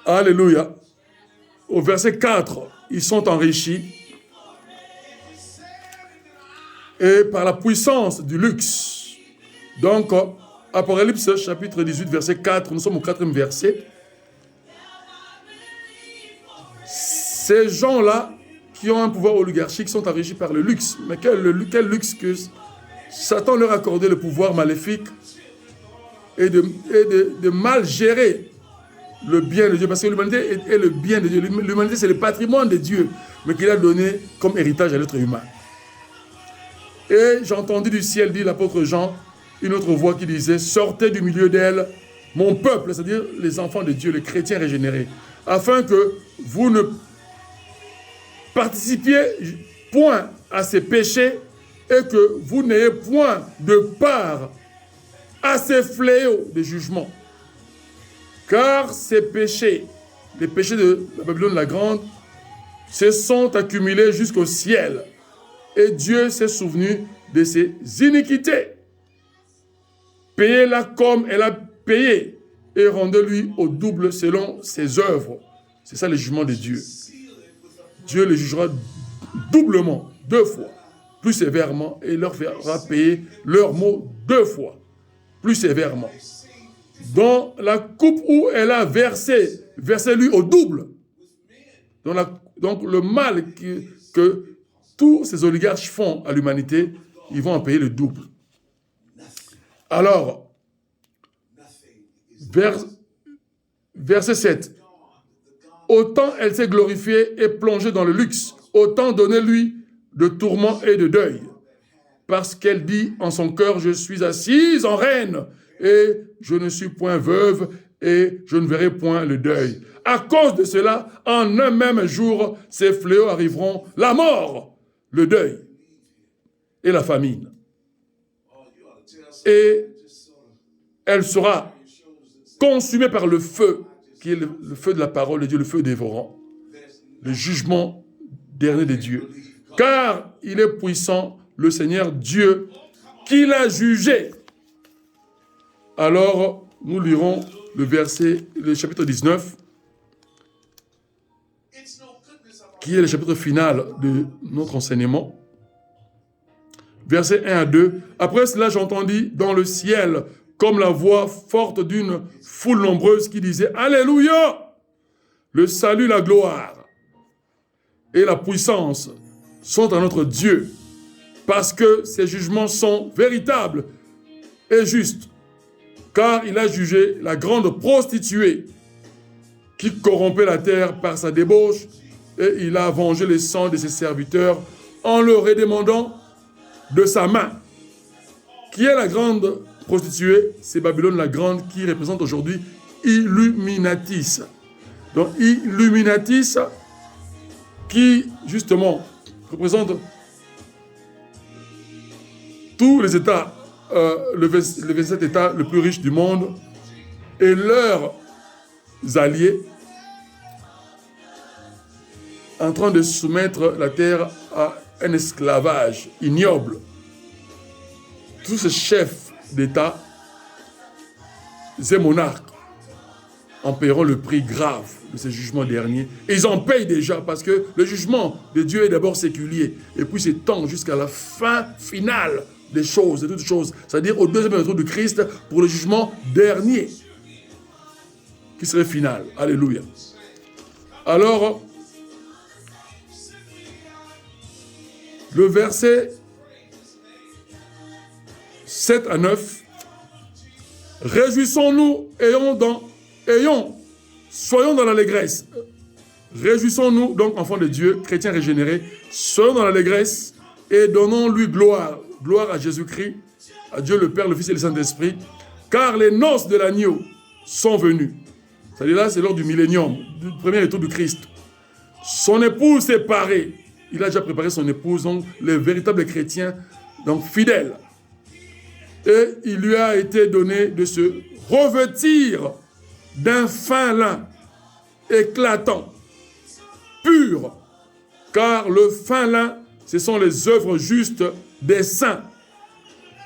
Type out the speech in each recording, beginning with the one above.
Alléluia. Au verset 4, ils sont enrichis. Et par la puissance du luxe. Donc, Apocalypse chapitre 18, verset 4, nous sommes au 4e verset. Ces gens-là qui ont un pouvoir oligarchique sont enrichis par le luxe. Mais quel luxe que Satan leur a accordé le pouvoir maléfique et de mal gérer le bien de Dieu. Parce que l'humanité est le bien de Dieu. L'humanité, c'est le patrimoine de Dieu, mais qu'il a donné comme héritage à l'être humain. Et j'ai entendu du ciel, dit l'apôtre Jean, une autre voix qui disait « Sortez du milieu d'elle, mon peuple », c'est-à-dire les enfants de Dieu, les chrétiens régénérés, afin que vous ne participiez point à ces péchés et que vous n'ayez point de part à ces fléaux de jugement. Car ces péchés, les péchés de la Babylone la Grande, se sont accumulés jusqu'au ciel. Et Dieu s'est souvenu de ses iniquités. Payez-la comme elle a payé et rendez-lui au double selon ses œuvres. C'est ça le jugement de Dieu. Dieu les jugera doublement, 2 fois, plus sévèrement, et leur fera payer leurs maux 2 fois, plus sévèrement. Dans la coupe où elle a versé, versez-lui au double. Donc le mal que tous ces oligarches font à l'humanité, ils vont en payer le double. Alors, verset 7. Autant elle s'est glorifiée et plongée dans le luxe, autant donnez-lui de tourments et de deuil. Parce qu'elle dit en son cœur, je suis assise en reine, et je ne suis point veuve, et je ne verrai point le deuil. À cause de cela, en un même jour, ces fléaux arriveront, la mort, le deuil et la famine. Et elle sera consumée par le feu, qui est le feu de la parole de Dieu, le feu dévorant, le jugement dernier de Dieu. Car il est puissant, le Seigneur Dieu, qui l'a jugé. Alors, nous lirons le chapitre 19, qui est le chapitre final de notre enseignement. Versets 1 à 2. Après cela, j'entendis dans le ciel comme la voix forte d'une foule nombreuse qui disait « Alléluia ! Le salut, la gloire et la puissance sont à notre Dieu, parce que ses jugements sont véritables et justes, car il a jugé la grande prostituée qui corrompait la terre par sa débauche, et il a vengé le sang de ses serviteurs en le redemandant de sa main. Qui est la grande prostituée? C'est Babylone la Grande, qui représente aujourd'hui Illuminatis. Donc Illuminatis, qui justement représente tous les États, les 27 États les plus riches du monde et leurs alliés, en train de soumettre la terre à un esclavage ignoble. Tous ces chefs d'État et monarques en paieront le prix grave de ces jugements derniers. Et ils en payent déjà, parce que le jugement de Dieu est d'abord séculier, et puis s'étend jusqu'à la fin finale des choses, de toutes choses, c'est-à-dire au deuxième retour de Christ pour le jugement dernier, qui serait final. Alléluia. Alors, le verset 7 à 9, « Réjouissons-nous, soyons dans l'allégresse. » Réjouissons-nous, donc, enfants de Dieu, chrétiens régénérés, soyons dans l'allégresse et donnons-lui gloire. Gloire à Jésus-Christ, à Dieu le Père, le Fils et le Saint-Esprit, car les noces de l'agneau sont venues. C'est-à-dire là, c'est lors du millénium, du premier retour du Christ. Son épouse est parée. Il a déjà préparé son épouse, donc les véritables chrétiens, donc fidèles. Et il lui a été donné de se revêtir d'un fin lin éclatant, pur, car le fin lin, ce sont les œuvres justes des saints.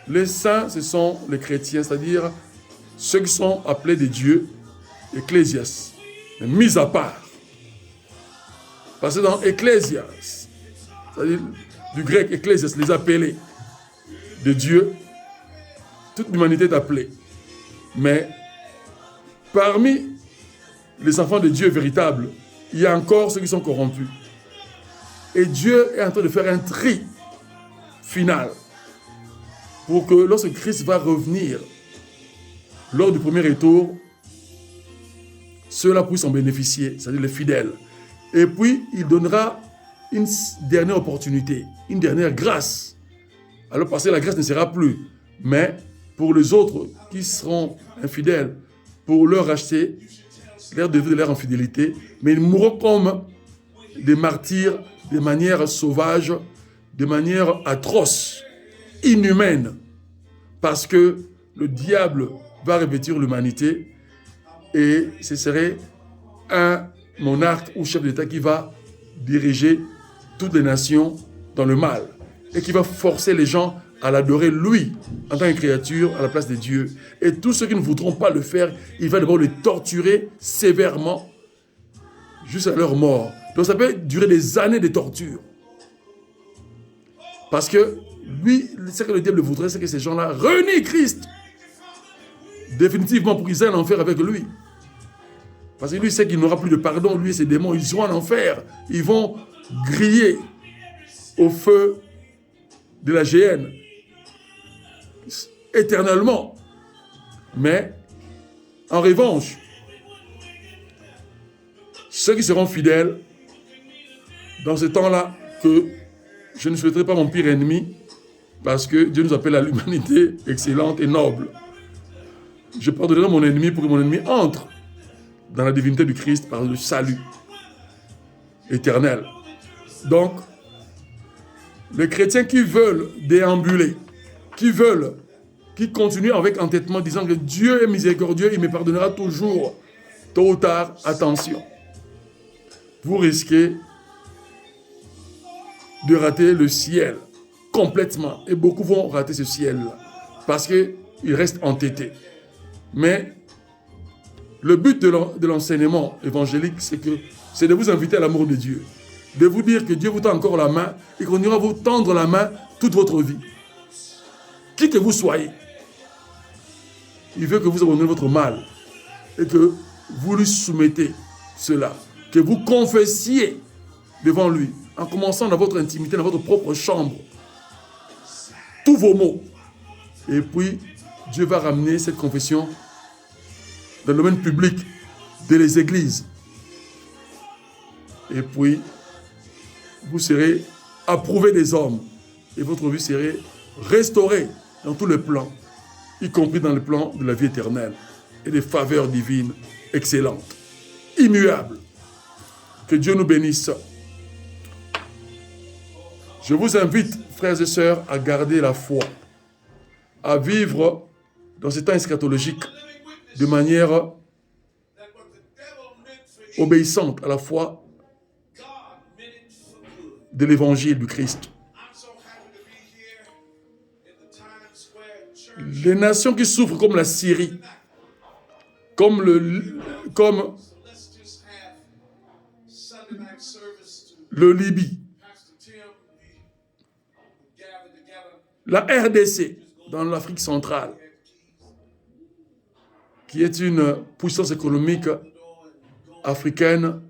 Les saints, ce sont les chrétiens, c'est-à-dire ceux qui sont appelés des dieux, ecclésias, mis à part. Parce que dans Ecclésias, c'est-à-dire du grec Ecclésias, les appelés de Dieu, toute l'humanité est appelée. Mais parmi les enfants de Dieu véritables, il y a encore ceux qui sont corrompus. Et Dieu est en train de faire un tri final pour que lorsque Christ va revenir lors du premier retour, ceux-là puissent en bénéficier, c'est-à-dire les fidèles. Et puis, il donnera une dernière opportunité, une dernière grâce. Alors, parce que la grâce ne sera plus, mais pour les autres qui seront infidèles, pour leur racheter leur devis de leur infidélité, mais ils mourront comme des martyrs de manière sauvage, de manière atroce, inhumaine, parce que le diable va revêtir l'humanité et ce serait un monarque ou chef d'État qui va diriger toutes les nations dans le mal et qui va forcer les gens à l'adorer lui en tant que créature à la place de Dieu. Et tous ceux qui ne voudront pas le faire, il va d'abord les torturer sévèrement jusqu'à leur mort. Donc ça peut durer des années de torture. Parce que lui, ce que le diable voudrait, c'est que ces gens-là renient Christ définitivement pour qu'ils aillent en enfer avec lui. Parce que lui sait qu'il n'aura plus de pardon, lui et ses démons, ils seront en enfer. Ils vont griller au feu de la géhenne éternellement. Mais en revanche, ceux qui seront fidèles dans ce temps-là, que je ne souhaiterais pas mon pire ennemi, parce que Dieu nous appelle à l'humanité excellente et noble. Je pardonnerai mon ennemi pour que mon ennemi entre dans la divinité du Christ par le salut éternel. Donc, les chrétiens qui veulent déambuler, qui continuent avec entêtement, disant que Dieu est miséricordieux, il me pardonnera toujours, tôt ou tard, attention. Vous risquez de rater le ciel complètement. Et beaucoup vont rater ce ciel-là parce qu'ils restent entêtés. Mais le but de l'enseignement évangélique, c'est de vous inviter à l'amour de Dieu. De vous dire que Dieu vous tend encore la main et qu'on ira vous tendre la main toute votre vie. Qui que vous soyez, il veut que vous abandonnez votre mal et que vous lui soumettez cela. Que vous confessiez devant lui, en commençant dans votre intimité, dans votre propre chambre, tous vos maux. Et puis, Dieu va ramener cette confession dans le domaine public de les églises. Et puis, vous serez approuvé des hommes et votre vie serait restaurée dans tous les plans, y compris dans le plan de la vie éternelle et des faveurs divines excellentes, immuables. Que Dieu nous bénisse. Je vous invite, frères et sœurs, à garder la foi, à vivre dans ce temps eschatologique de manière obéissante à la foi de l'évangile du Christ. Les nations qui souffrent comme la Syrie, comme le Libye, la RDC dans l'Afrique centrale, qui est une puissance économique africaine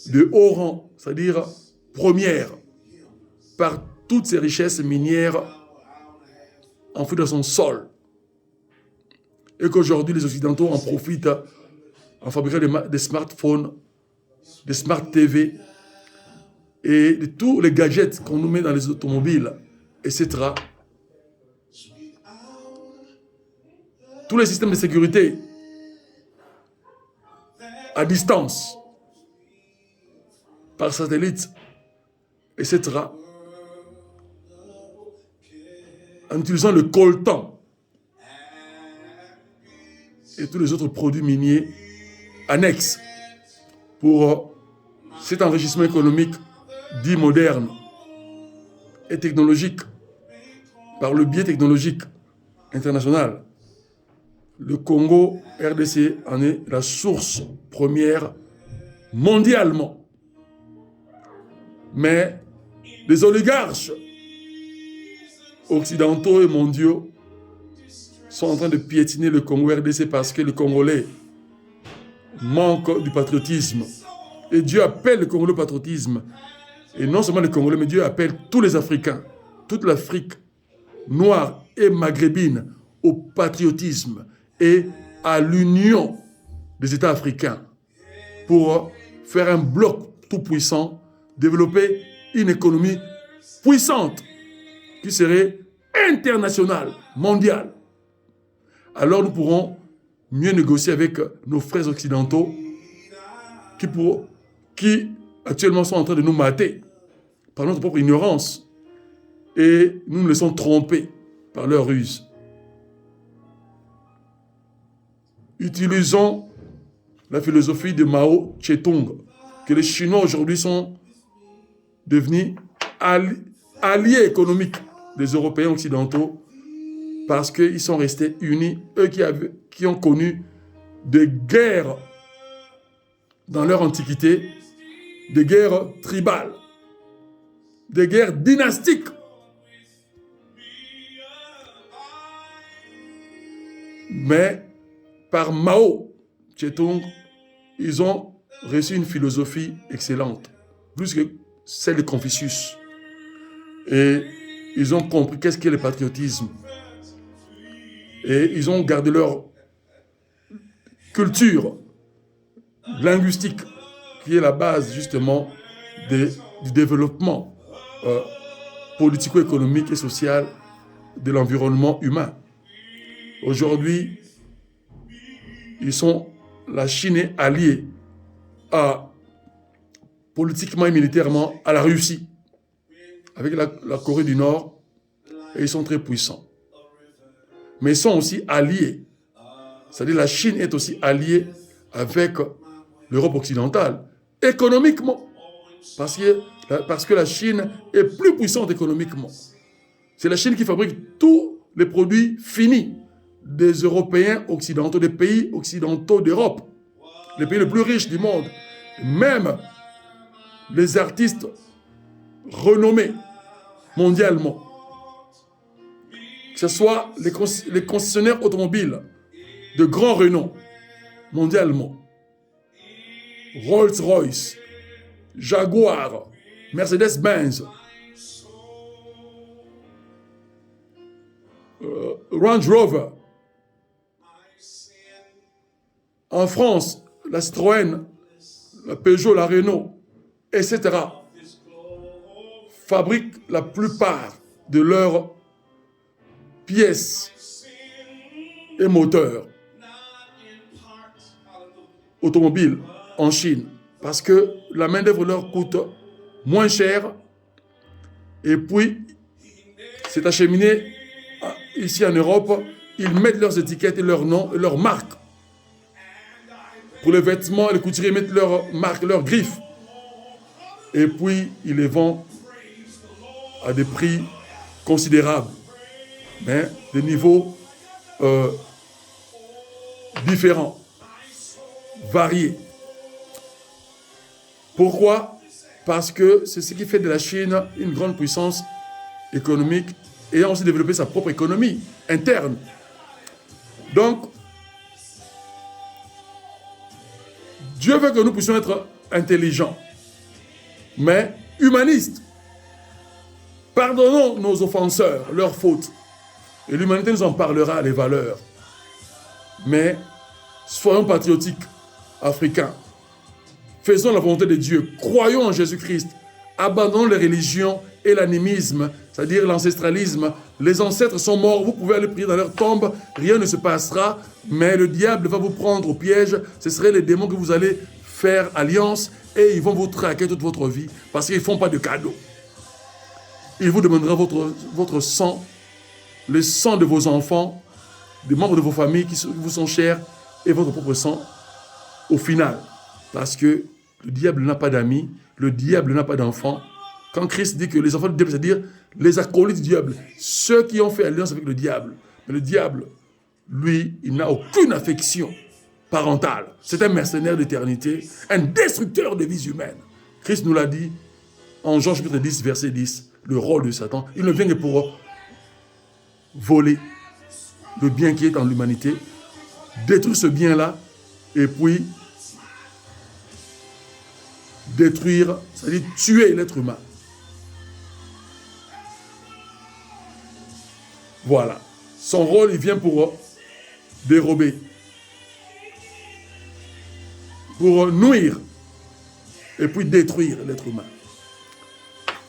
de haut rang, c'est-à-dire première, par toutes ses richesses minières enfouies dans son sol. Et qu'aujourd'hui, les Occidentaux en profitent en fabriquant des smartphones, des smart TV et de tous les gadgets qu'on nous met dans les automobiles, etc. Tous les systèmes de sécurité à distance, par satellite, etc. En utilisant le coltan et tous les autres produits miniers annexes pour cet enrichissement économique dit moderne et technologique, par le biais technologique international. Le Congo, RDC, en est la source première mondialement. Mais les oligarches occidentaux et mondiaux sont en train de piétiner le Congo RDC parce que les Congolais manquent du patriotisme. Et Dieu appelle le Congolais au patriotisme. Et non seulement les Congolais, mais Dieu appelle tous les Africains, toute l'Afrique noire et maghrébine au patriotisme et à l'union des États africains pour faire un bloc tout puissant, développer une économie puissante qui serait internationale, mondiale. Alors nous pourrons mieux négocier avec nos frères occidentaux qui actuellement sont en train de nous mater par notre propre ignorance et nous nous laissons tromper par leur ruse. Utilisons la philosophie de Mao Tse-tung, que les Chinois aujourd'hui sont devenus alliés économiques des Européens occidentaux parce qu'ils sont restés unis, eux qui ont connu des guerres dans leur antiquité, des guerres tribales, des guerres dynastiques. Mais par Mao Tse-tung, ils ont reçu une philosophie excellente, plus que celle de Confucius. Et ils ont compris qu'est-ce qu'est le patriotisme. Et ils ont gardé leur culture linguistique, qui est la base justement du développement politico-économique et social de l'environnement humain. Aujourd'hui, la Chine est alliée politiquement et militairement à la Russie, avec la Corée du Nord, et ils sont très puissants. Mais ils sont aussi alliés, c'est-à-dire la Chine est aussi alliée avec l'Europe occidentale, économiquement, parce que la Chine est plus puissante économiquement. C'est la Chine qui fabrique tous les produits finis des Européens occidentaux, des pays occidentaux d'Europe, les pays les plus riches du monde. Même les artistes renommés mondialement, que ce soit les concessionnaires automobiles de grand renom mondialement, Rolls-Royce, Jaguar, Mercedes-Benz, Range Rover. En France, la Citroën, la Peugeot, la Renault, etc. fabriquent la plupart de leurs pièces et moteurs automobiles en Chine, parce que la main-d'œuvre leur coûte moins cher et puis c'est acheminé ici en Europe. Ils mettent leurs étiquettes et leurs noms et leurs marques. Pour les vêtements, les couturiers mettent leurs marques, leurs griffes. Et puis, ils les vendent à des prix considérables, mais des niveaux différents, variés. Pourquoi? Parce que c'est ce qui fait de la Chine une grande puissance économique et a aussi développé sa propre économie interne. Donc, Dieu veut que nous puissions être intelligents, mais humanistes. Pardonnons nos offenseurs, leurs fautes. Et l'humanité nous en parlera, les valeurs. Mais soyons patriotiques, africains. Faisons la volonté de Dieu. Croyons en Jésus-Christ. Abandonnons les religions et l'animisme, c'est-à-dire l'ancestralisme. Les ancêtres sont morts, vous pouvez aller prier dans leur tombe, rien ne se passera, mais le diable va vous prendre au piège. Ce seraient les démons que vous allez faire alliance et ils vont vous traquer toute votre vie parce qu'ils ne font pas de cadeaux. Il vous demandera votre sang, le sang de vos enfants, des membres de vos familles qui vous sont chers et votre propre sang au final. Parce que le diable n'a pas d'amis, le diable n'a pas d'enfants. Quand Christ dit que les enfants du diable, c'est-à-dire les acolytes du diable, ceux qui ont fait alliance avec le diable. Mais le diable, lui, il n'a aucune affection parental. C'est un mercenaire d'éternité, un destructeur de vies humaines. Christ nous l'a dit en Jean chapitre 10, verset 10, le rôle de Satan. Il ne vient que pour voler le bien qui est en l'humanité, détruire ce bien-là, et puis détruire, c'est-à-dire tuer l'être humain. Voilà. Son rôle, il vient pour dérober, pour nuire, et puis détruire l'être humain.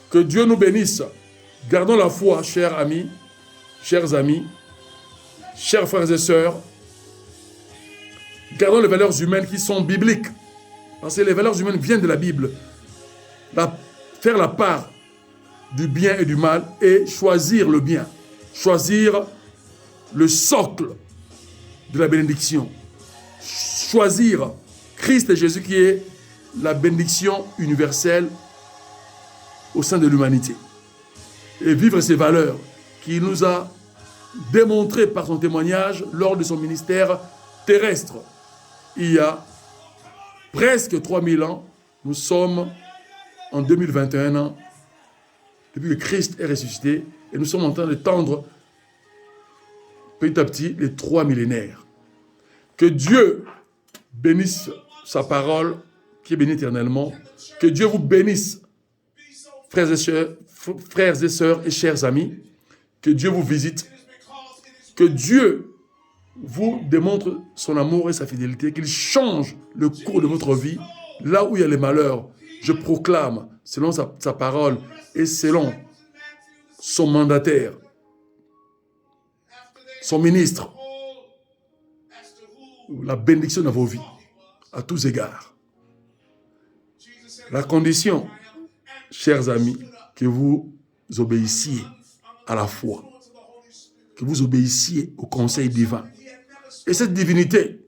Que Dieu nous bénisse. Gardons la foi, chers amis, chers frères et sœurs. Gardons les valeurs humaines qui sont bibliques. Parce que les valeurs humaines viennent de la Bible. Faire la part du bien et du mal et choisir le bien. Choisir le socle de la bénédiction. Choisir Christ et Jésus qui est la bénédiction universelle au sein de l'humanité. Et vivre ces valeurs qu'il nous a démontrées par son témoignage lors de son ministère terrestre. Il y a presque 3000 ans, nous sommes en 2021 ans, depuis que Christ est ressuscité, et nous sommes en train de tendre petit à petit les 3 millénaires. Que Dieu bénisse sa parole, qui est bénie éternellement. Que Dieu vous bénisse, frères et sœurs et chers amis. Que Dieu vous visite. Que Dieu vous démontre son amour et sa fidélité, qu'il change le cours de votre vie. Là où il y a les malheurs, je proclame, selon sa parole et selon son mandataire, son ministre, la bénédiction dans vos vies, à tous égards. La condition, chers amis, que vous obéissiez à la foi, que vous obéissiez au conseil divin. Et cette divinité,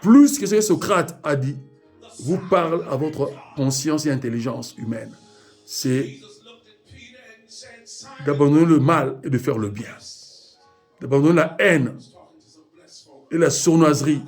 plus que ce que Socrate a dit, vous parle à votre conscience et intelligence humaine. C'est d'abandonner le mal et de faire le bien. D'abandonner la haine et la sournoiserie